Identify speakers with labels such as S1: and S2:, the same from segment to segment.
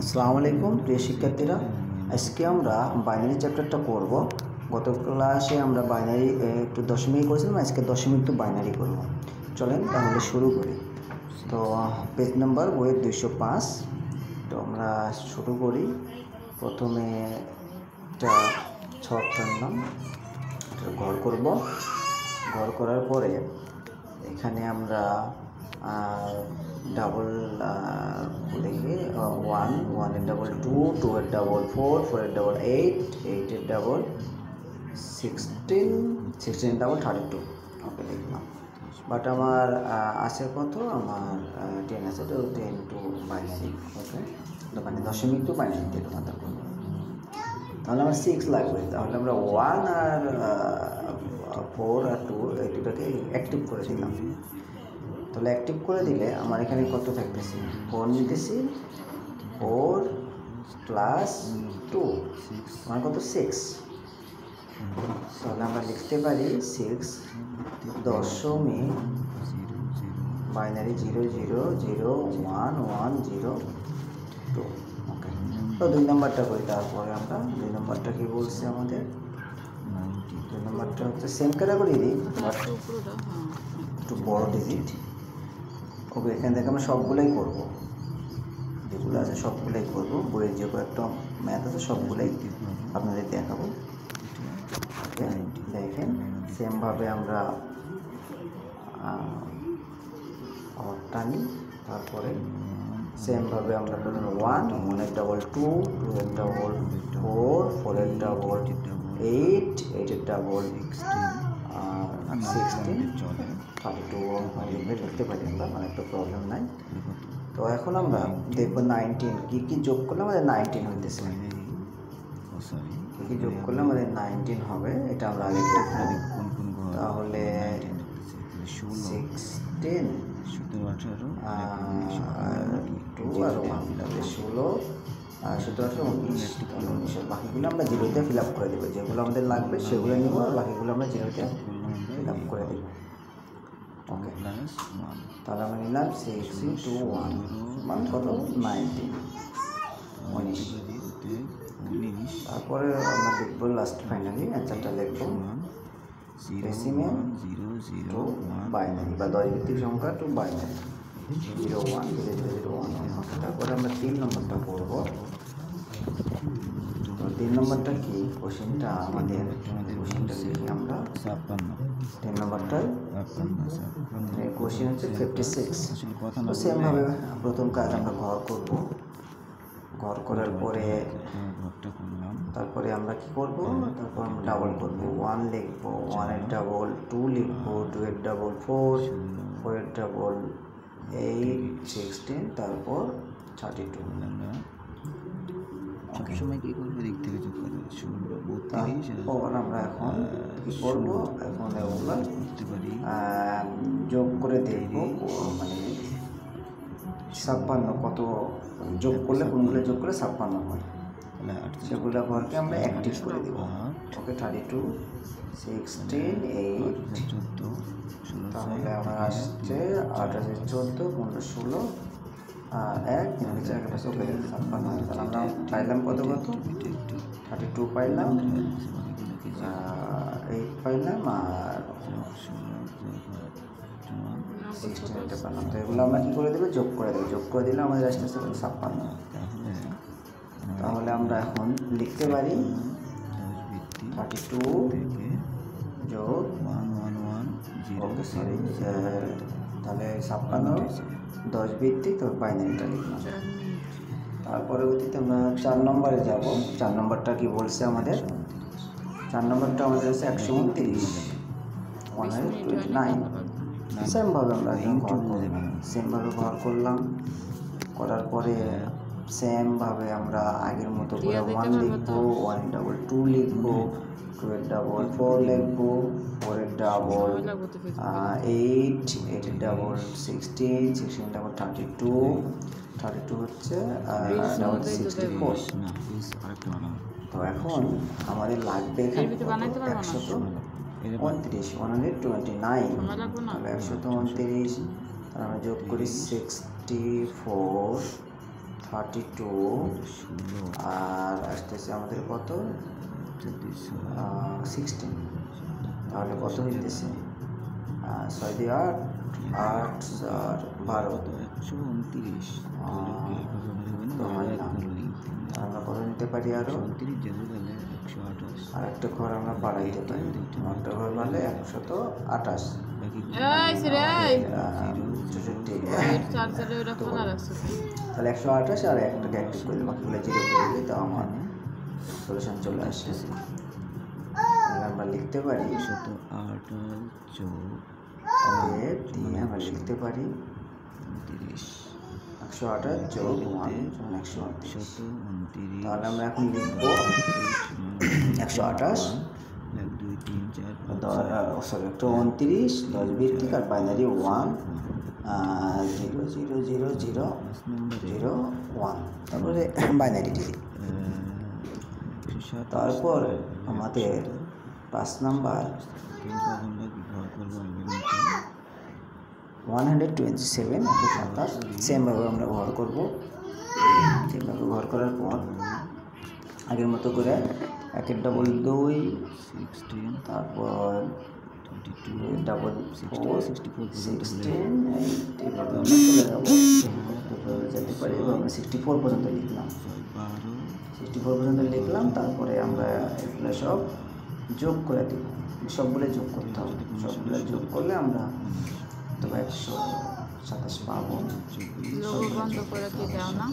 S1: আসসালামু আলাইকুম প্রিয় শিক্ষার্থীরা, আজকে আমরা বাইনারি চ্যাপ্টারটা করব। গত ক্লাসে আমরা বাইনারি একটু দশমিক করেছিলাম, আজকে দশমিক টু বাইনারি করব। চলেন তাহলে শুরু করি। তো পেজ নাম্বার বইয়ের 205। তো আমরা শুরু করি। প্রথমে একটা ছক টানলাম, ঘর করব। ঘর করার পরে এখানে আমরা ডাবল লিখে 1, 1 এর ডাবল 2, 2 এর ডাবল 4, 4 এর ডাবল 8, 8 এর ডাবল 16, 16 এর ডাবল 32। ওকে লিখলাম। বাট আমার আছে কত, আমার 10 আছে, তো 10 টু বাইনারি। ওকে, মানে দশমিক টু বাইনারিতে রূপান্তর করবো। তাহলে আমার 6 লাগবে। তাহলে আমরা 1 আর 4 আর 2 এই দুটাকে অ্যাক্টিভ করে দিলাম। তাহলে অ্যাক্টিভ করে দিলে আমার এখানে কত থাকতেছে, 4 নিতেছি, 4 প্লাস 2 মানে কত, 6। তাহলে আমরা লিখতে পারি 6 দশমিক বাইনারি 0 0 0 1 1 0 2। ওকে, তো 2 নম্বরটা করি। তারপরে আমরা 2 নম্বরটা কি বলছে আমাদের, 2 নম্বরটা হচ্ছে সেম ক্যাটাগরি দিই, বাট একটু বড় ডিজিট। ওকে, এখান থেকে আমরা সবগুলোই করবো, যেগুলো আছে সবগুলোই করবো। বইয়ের যে কয়েকটা ম্যাথ আছে সবগুলোই আপনাদের দেখাবো। ওকে, দেখেন সেমভাবে আমরা টানি। তারপরে সেমভাবে আমরা প্রথমে 1, 1 এর ডাবল 2, 2 এর ডাবল 4, 4 এর ডাবল 8, 8 এর ডাবল 16, 32 লিখতে পারি আমরা, মানে একটা প্রবলেম নাই। তো এখন আমরা দেখবো 19 কি যোগ করলে আমাদের 19 হইতেছে। কি যোগ করলে আমাদের 19 হবে, এটা আমরা আগে দেখব। তাহলে 16, 2 আর 1, তাহলে 16, 17, 18, 19, 19। বাকিগুলো আমরা জিরোতে ফিল আপ করে দেবো। যেগুলো আমাদের লাগবে সেগুলো নিব, আর বাকিগুলো আমরা জিরোতে ফিল আপ করে দেবো। ওকে, তাহলে আমরা নিলাম 6 into 1 মান কত, 19, 19। তারপরে আমরা লিখবো লাস্ট ফাইনালি অ্যান্সারটা লিখবো ডেসিমেল টু বাইনারি বা 10 ভিত্তিক সংখ্যা টু বাইনারি 0 1 0 0 0 1 1। তারপরে আমরা 3 নম্বরটা করবো। 3 নম্বরটা কি, কোশ্চেনটা আমাদের, কোশ্চেনটা লিখি আমরা 3 নম্বরটা। কোশ্চেন হচ্ছে 56। তো সেমভাবে প্রথম কাজ আমরা ঘর করব। ঘর করার পরে তারপরে আমরা কি করব, তারপর আমরা ডাবল করব। 1 লিখবো, 1 এর ডাবল 2 লিখবো, 2 এর ডাবল 4, 4 এর ডাবল 8, 16, তারপর 32।
S2: সবসময় কি করবো, দিক থেকে যোগ করে 16 32।
S1: তারপর আমরা এখন কি করবো, এখন ওগুলো যোগ করে দেখবো, মানে 56 কত যোগ করলে, কোনগুলো যোগ করলে 56 হয়, সেগুলো ঘরকে আমরা অ্যাক্টিভ করে দেবো। ওকে, 32, 16, 8,
S2: 14,
S1: তাহলে আমার আসছে 28, 14, 15, 16, 1, 3, 4, 5, 6, 7, 56। তাহলে আমরা পাইলাম কত কত, 32 পাইলাম, 8 পাইলাম, আর 16 পাইলাম। তো এগুলো আমরা কী করে দেবো, যোগ করে দেবো। যোগ করে দিলে আমাদের আসতে আসতে 56। তাহলে আমরা এখন লিখতে পারি 32 যোগ 111, ওকে সরি, তাহলে 56 10 ভিত্তিক, তো বাইনারিটা লিখলাম। তার পরবর্তীতে আমরা 4 নম্বরে যাব। 4 নম্বরটা কি বলছে আমাদের, 4 নম্বরটা আমাদের আছে 129, 129। সেমভাবে আমরা ঘর করলাম, সেমভাবে ঘর করলাম। করার পরে সেমভাবে আমরা আগের মতো করে 1 লিখবো, 1 এর ডাবল 2 লিখবো, 2 এর ডাবল 4 লিখবো, 4 এর ডাবল 8, 8 এর ডাবল 16, 16 এর ডাবল 32, 32 হচ্ছে ডাবল 64। তো এখন আমাদের লাগবে এখানে 129, 129। তাহলে 129, তাহলে আমরা যোগ করি 64, 32
S2: ষোলো
S1: আর আসতেছে আমাদের কত 16, তাহলে কত হইতেছে 6 দিয়ে 8, 8 আর 12,
S2: 129
S1: আমরা কত নিতে পারি আরো
S2: 29 যেতে গেলে 128
S1: আর একটা ঘর আমরা বাড়াইতে পারি, একটা ঘর বাড়লে 128,
S2: বাকি
S1: তাহলে 128 আর একটাকে অ্যাক্টিভ করলে বাকিগুলো জিরো করে দিলে তো আমার সলিউশন চলে আসে। তাহলে আমরা লিখতে পারি
S2: 128 যোগ
S1: দিয়ে আমরা লিখতে পারি
S2: 29
S1: 128 যোগ 1 সমান 129।
S2: 129
S1: তাহলে আমরা এখন লিখব 128
S2: 1 2 3 4
S1: সরি 129 10 ভিত্তিক আর বাইনারি 1 0 0 0 0 0 1, তারপরে বাইনারি দিই। তারপর আমাদের 5 নাম্বার 127 127 সেমভাবে আমরা ব্যবহার করব। সেমভাবে ব্যবহার করার পর আগের মতো করে 1 ডবল 2,
S2: 16
S1: তারপর
S2: 22
S1: ডাবল 4
S2: 64
S1: 16 এইভাবে আমরা চলে যাবো, যেতে পারি। এবার আমরা 64 পর্যন্ত লিখলাম, 64 পর্যন্ত লিখলাম। তারপরে আমরা এগুলো সব যোগ করে দেব, সবগুলো যোগ করতে হবে। সবগুলো যোগ করলে আমরা তবে 127 পাবো।
S3: লোগো বন্ধ করে কি দাও না,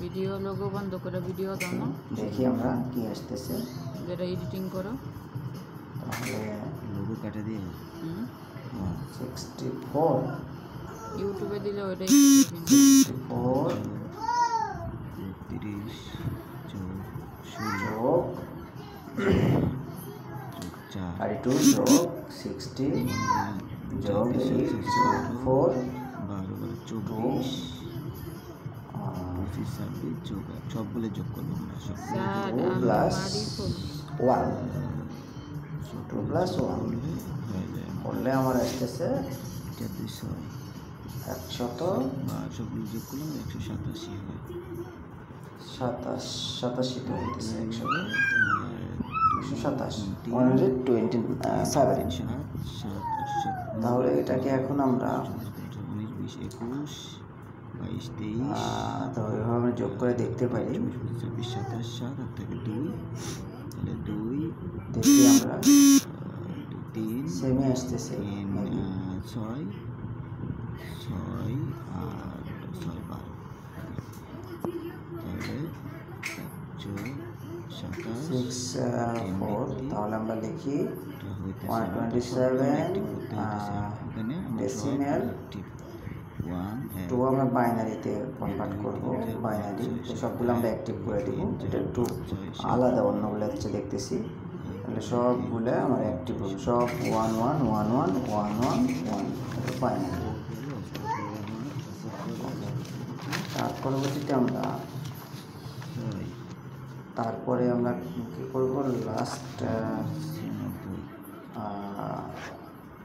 S3: ভিডিও লোগো বন্ধ করে ভিডিও দাও না,
S1: দেখি আমরা কি আসতেছে,
S3: যেটা এডিটিং করো।
S1: তাহলে
S2: লোগো কাটা দিয়ে
S1: 64
S3: ইউটিউবে দিলে ওইটাই
S1: 64
S2: 30 যোগ
S1: যোগ
S2: 4
S1: 32 যোগ 60 যোগ 8 যোগ 4
S2: 12 24 26 যোগ সবগুলো যোগ করবো আমরা সব
S3: স্যার
S1: প্লাস
S3: আমারই ফুল
S1: 1 2 প্লাস 1
S2: হয়ে যায়
S1: করলে আমার আসতেছে
S2: 200
S1: 100
S2: বা সবগুলো যোগ করলাম 187 হয়
S1: 87 তো হইতেছে 127 127। তাহলে এটাকে এখন আমরা
S2: 19 20 21 22 23
S1: তো এইভাবে আমরা যোগ করে দেখতে পারি।
S2: 24 27 7 আর থেকে 2 তাহলে 2
S1: দেখি আমরা
S2: 3
S1: সেমই আসতেছে
S2: 6 আর 6 12 তাহলে
S1: 6 4। তাহলে আমরা লিখি 127 ডেসিমেল 2 আমরা বাইনারিতে কনভার্ট করব, বাইনারি। তো সবগুলো আমরা অ্যাক্টিভ করে দেব, এটা একটু আলাদা অন্যগুলো হচ্ছে দেখতেছি। তাহলে সবগুলো আমার অ্যাক্টিভ হবে, সব 1 1 1 1 1 1 1 বাইনারি। তার পরবর্তীতে আমরা কী করবো, লাস্ট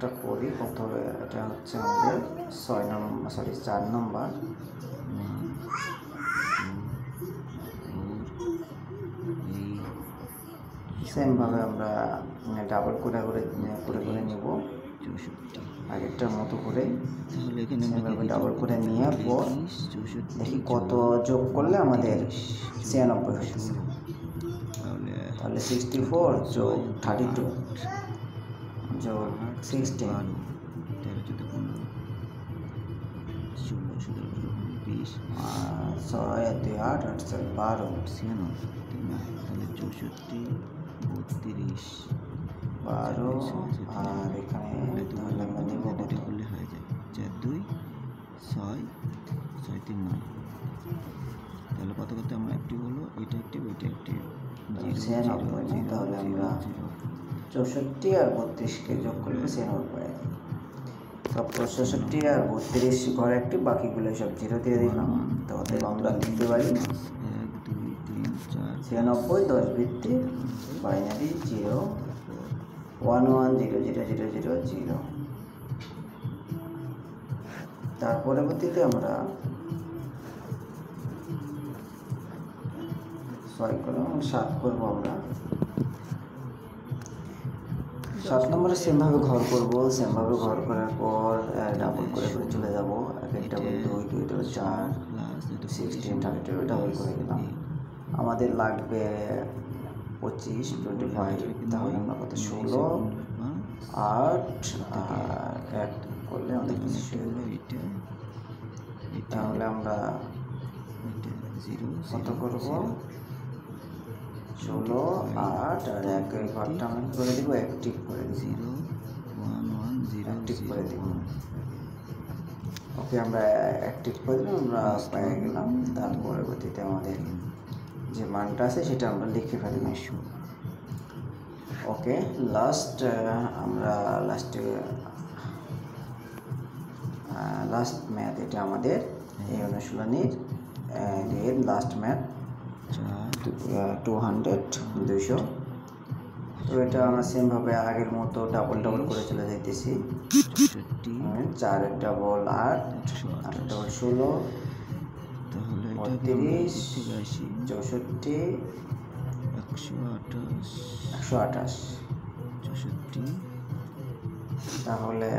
S1: একটা করি। প্রথমে এটা হচ্ছে আমাদের 4 নম্বর সেমভাবে আমরা ডাবল করে নেব আগেরটার মতো করে।
S2: তাহলে এখানে
S1: সেমভাবে ডাবল করে নেওয়ার পর দেখি কত যোগ করলে আমাদের 96 হচ্ছে। তাহলে 64 যোগ 32 যোগ 16 6 আর 2 8 8 4 12
S2: তাহলে 64 32
S1: 12 আর এখানে তাহলে আমরা নেব কত,
S2: করলে হয়ে যায় 4 2 6 6 3 9। তাহলে কত করতে আমরা অ্যাক্টিভ হলো, এটা অ্যাক্টিভ এটা অ্যাক্টিভ
S1: 96। তাহলে আমরা 64 আর 32কে যোগ করলে 96। সব 64 আর 32 ঘরে অ্যাক্টিভ, বাকিগুলো সব 0 দিয়ে দিলাম। তাহলে আমরা লিখতে পারি
S2: 1 2 3 4
S1: 96 10 ভিত্তিক বাইনারি 0 1 1 0 0 0 0 0। তার পরবর্তীতে আমরা 6 করলাম 7 করবো আমরা। 7 নম্বরে সেমভাবে ঘর করব, সেমভাবে ঘর করার পর ডাবল করে করে চলে যাব। এক ডাবল 2, 2 ডাবল 4, 16, 32 ডাবল করে দিলাম। আমাদের লাগবে 25, 25, তাহলে আমরা কত 16, 8 আর 1 করলে আমাদের কিছু তাহলে আমরা কত করব 16, 8 আর 1 এই ঘরটা আমি করে দিব, অ্যাক্টিভ করে দিব,
S2: 0 1 1 0
S1: অ্যাক্টিভ করে দিব। ওকে, আমরা অ্যাক্টিভ করে দিলাম, আমরা পেয়ে গেলাম। তার পরবর্তীতে আমাদের যে মানটা আছে সেটা আমরা লিখে ফেললাম। ওকে, আমরা লাস্ট ম্যাথ, এটা আমাদের এই অনুশীলনীর লাস্ট ম্যাথ 200 200। তো এটা আমরা সেমভাবে আগের মতো ডাবল ডাবল করে চলে যাইতেছি। 4 ডাবল 8, 8 ডাবল 16,
S2: তাহলে
S1: 32, 64, 128,
S2: 64
S1: তাহলে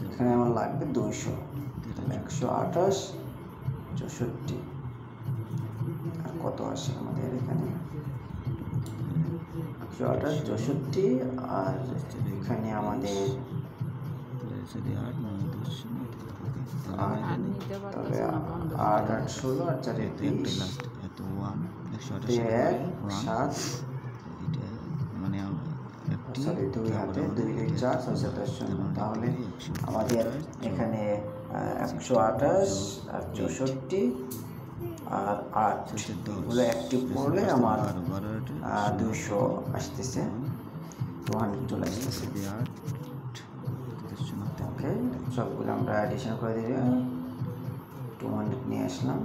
S1: এখানে আমার লাগবে 200, তাহলে 128, 64 আর কত আসে আমাদের এখানে 128, 64 আর এখানে আমাদের
S2: যদি 8 9 10
S3: আর নিতে
S1: তাহলে
S3: পারতেছে না, বন্ধ
S1: 8 8 16 আর 4 20,
S2: লাস্ট এত 1 128
S1: 1 7,
S2: এটা মানে একটি
S1: সরি 2 হাতে 2 2 4 6 7 শূন্য। তাহলে আমাদের এখানে 128 আর 64 আর 8 এগুলো অ্যাক্টিভ করলে আমার 200 আসতেছে, 200 চলে আসতেছে। ওকে, সবগুলো আমরা অ্যাডিশন করে দিলে 200 নিয়ে আসলাম।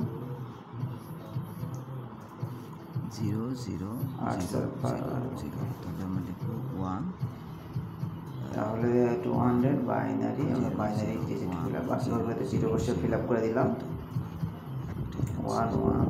S2: 0 0
S1: 8 0
S2: তাহলে আমরা লিখবো 1
S1: তাহলে 200 বাইনারি, আমরা বাইনারি ডিজিট ফিল আপ বাকি 0 বসে ফিল আপ করে দিলাম 1 1